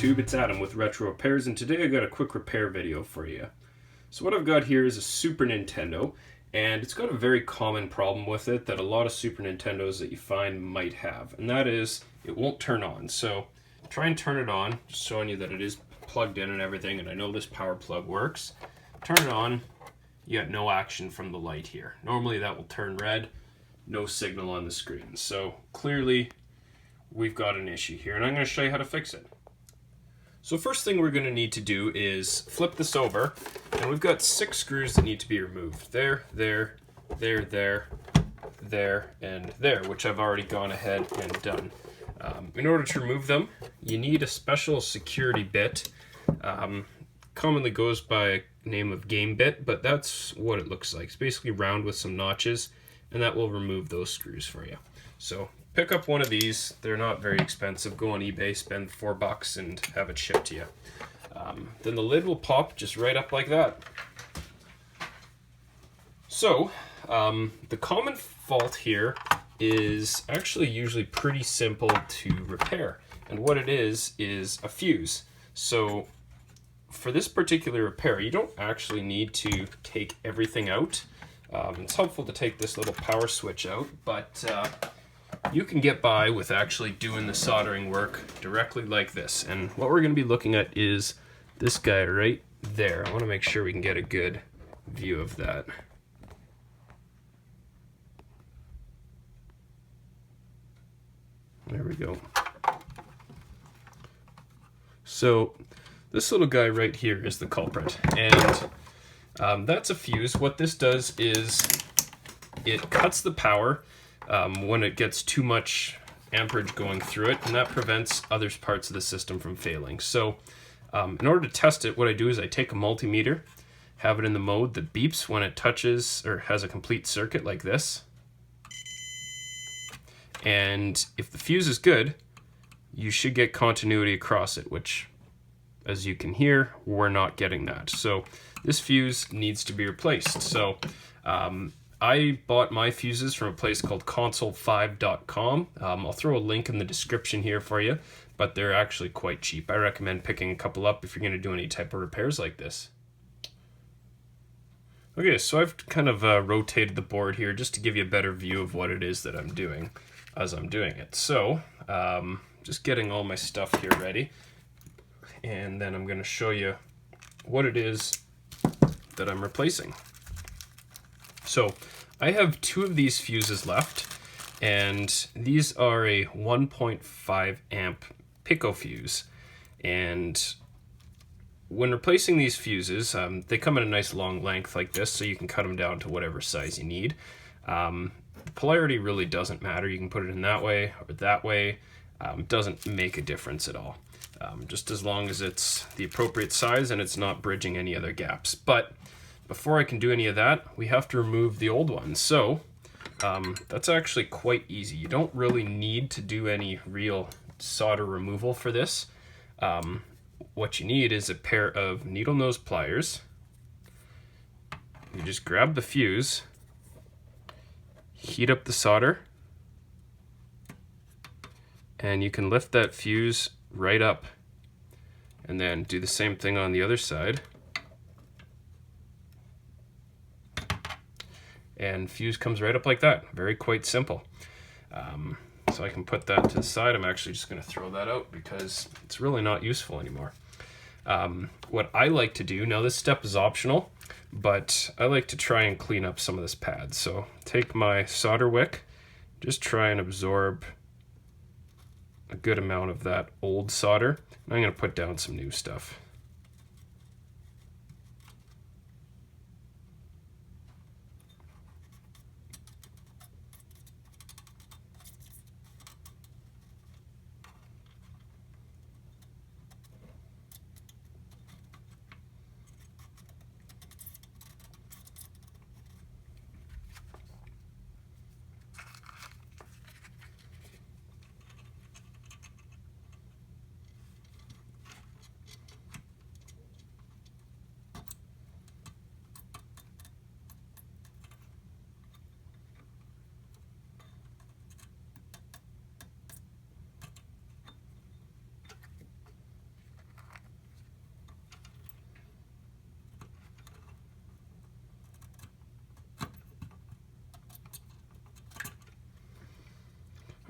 YouTube, it's Adam with Retro Repairs, and today I got a quick repair video for you. So what I've got here is a Super Nintendo, and it's got a very common problem with it that a lot of Super Nintendos that you find might have, and that is it won't turn on. So try and turn it on, just showing you that it is plugged in and everything, and I know this power plug works. Turn it on, you got no action from the light here. Normally that will turn red, no signal on the screen. So clearly we've got an issue here, and I'm going to show you how to fix it. So first thing we're going to need to do is flip this over, and we've got 6 screws that need to be removed. There, there, there, there, there, and there, which I've already gone ahead and done. In order to remove them, you need a special security bit. Commonly goes by a name of game bit, but that's what it looks like. It's basically round with some notches, and that will remove those screws for you. So pick up one of these. They're not very expensive. Go on eBay, spend $4 and have it shipped to you. Then the lid will pop just right up like that. So the common fault here is actually usually pretty simple to repair. And what it is a fuse. So for this particular repair, you don't actually need to take everything out. It's helpful to take this little power switch out, but you can get by with actually doing the soldering work directly like this. And what we're going to be looking at is this guy right there. I want to make sure we can get a good view of that. There we go. So this little guy right here is the culprit, and that's a fuse. What this does is it cuts the power when it gets too much amperage going through it, and that prevents other parts of the system from failing. So in order to test it, what I do is I take a multimeter, have it in the mode that beeps when it touches or has a complete circuit like this. And if the fuse is good, you should get continuity across it, which, as you can hear, we're not getting that. So this fuse needs to be replaced. So I bought my fuses from a place called console5.com. I'll throw a link in the description here for you, but they're actually quite cheap. I recommend picking a couple up if you're going to do any type of repairs like this. Okay, so I've kind of rotated the board here just to give you a better view of what it is that I'm doing as I'm doing it. So just getting all my stuff here ready, and then I'm going to show you what it is that I'm replacing. So I have 2 of these fuses left, and these are a 1.5 amp Pico fuse. And when replacing these fuses, they come in a nice long length like this, so you can cut them down to whatever size you need. The polarity really doesn't matter. You can put it in that way or that way. It doesn't make a difference at all. Just as long as it's the appropriate size and it's not bridging any other gaps. But before I can do any of that, we have to remove the old ones. So that's actually quite easy. You don't really need to do any real solder removal for this. What you need is a pair of needle nose pliers. You just grab the fuse, heat up the solder, and you can lift that fuse right up, and then do the same thing on the other side. And fuse comes right up like that. Very quite simple. So I can put that to the side. I'm actually just going to throw that out because it's really not useful anymore. What I like to do, now this step is optional, but I like to try and clean up some of this pad. So take my solder wick, just try and absorb a good amount of that old solder. And I'm going to put down some new stuff.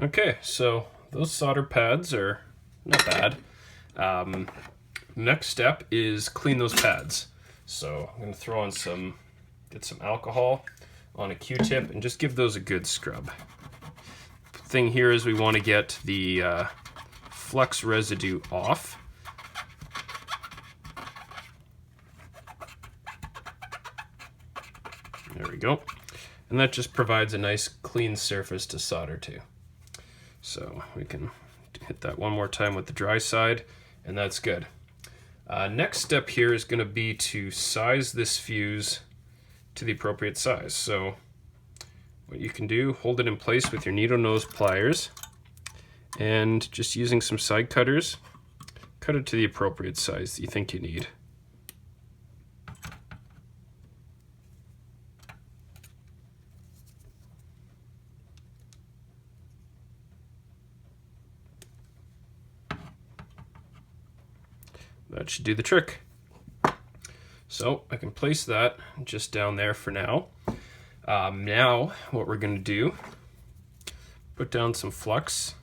Okay, so those solder pads are not bad. Next step is clean those pads. So I'm going to throw on get some alcohol on a Q-tip and just give those a good scrub. Thing here is we want to get the flux residue off. There we go. And that just provides a nice clean surface to solder to. So we can hit that one more time with the dry side, and that's good. Next step here is going to be to size this fuse to the appropriate size. So what you can do, hold it in place with your needle nose pliers, and just using some side cutters, cut it to the appropriate size that you think you need. That should do the trick. So I can place that just down there for now. Now what we're going to do, put down some flux,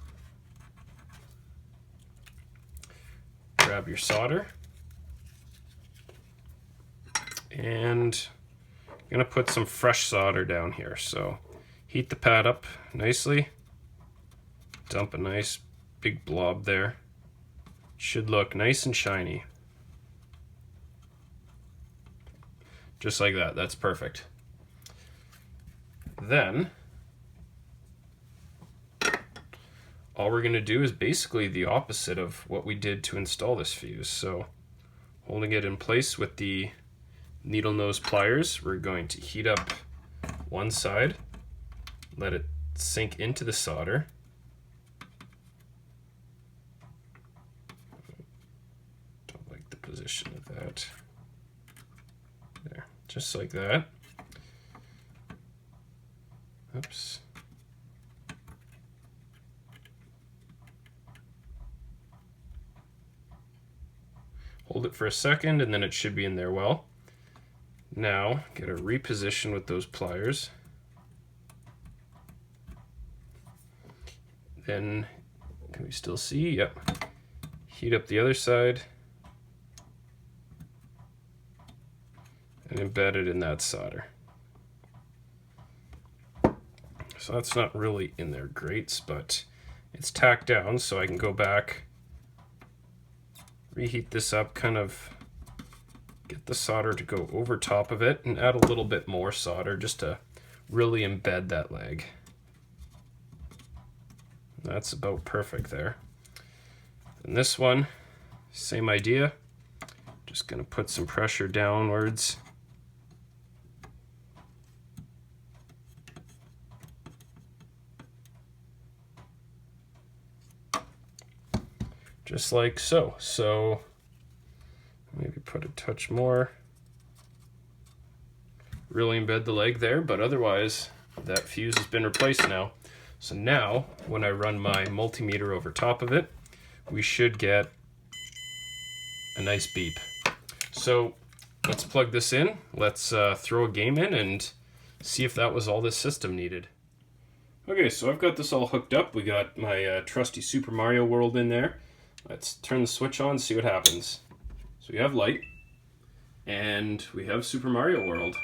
grab your solder, and I'm going to put some fresh solder down here. So heat the pad up nicely, dump a nice big blob there. Should look nice and shiny. Just like that, that's perfect. Then, all we're gonna do is basically the opposite of what we did to install this fuse. So, holding it in place with the needle nose pliers, we're going to heat up one side, let it sink into the solder. Position of that there, just like that. Oops. Hold it for a second and then it should be in there well. Now get a reposition with those pliers. Then can we still see? Yep. Heat up the other side and embed it in that solder. So that's not really in there great, but it's tacked down, so I can go back, reheat this up, kind of get the solder to go over top of it, and add a little bit more solder just to really embed that leg. That's about perfect there. And this one, same idea. Just gonna put some pressure downwards. Just like so. So maybe put a touch more. Really embed the leg there, but otherwise that fuse has been replaced now. So now when I run my multimeter over top of it, we should get a nice beep. So let's plug this in. Let's throw a game in and see if that was all this system needed. Okay, so I've got this all hooked up. We got my trusty Super Mario World in there. Let's turn the switch on and see what happens. So we have light, and we have Super Mario World.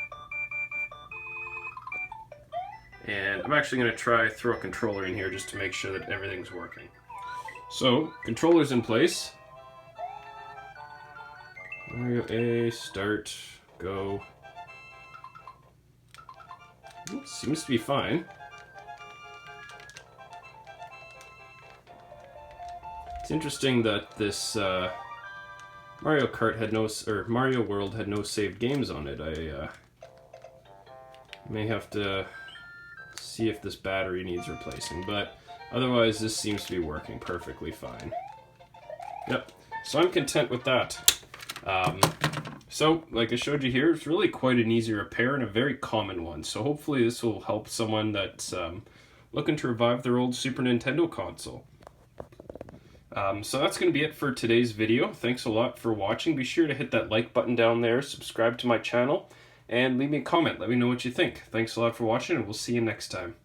And I'm actually going to throw a controller in here just to make sure that everything's working. So, controller's in place. Mario A, start, go. Seems to be fine. It's interesting that this Mario Kart had Mario World had no saved games on it. I may have to see if this battery needs replacing, but otherwise this seems to be working perfectly fine. Yep, so I'm content with that. So, like I showed you here, it's really quite an easy repair and a very common one. So hopefully this will help someone that's looking to revive their old Super Nintendo console. So that's going to be it for today's video. Thanks a lot for watching. Be sure to hit that like button down there, subscribe to my channel, and leave me a comment. Let me know what you think. Thanks a lot for watching, and we'll see you next time.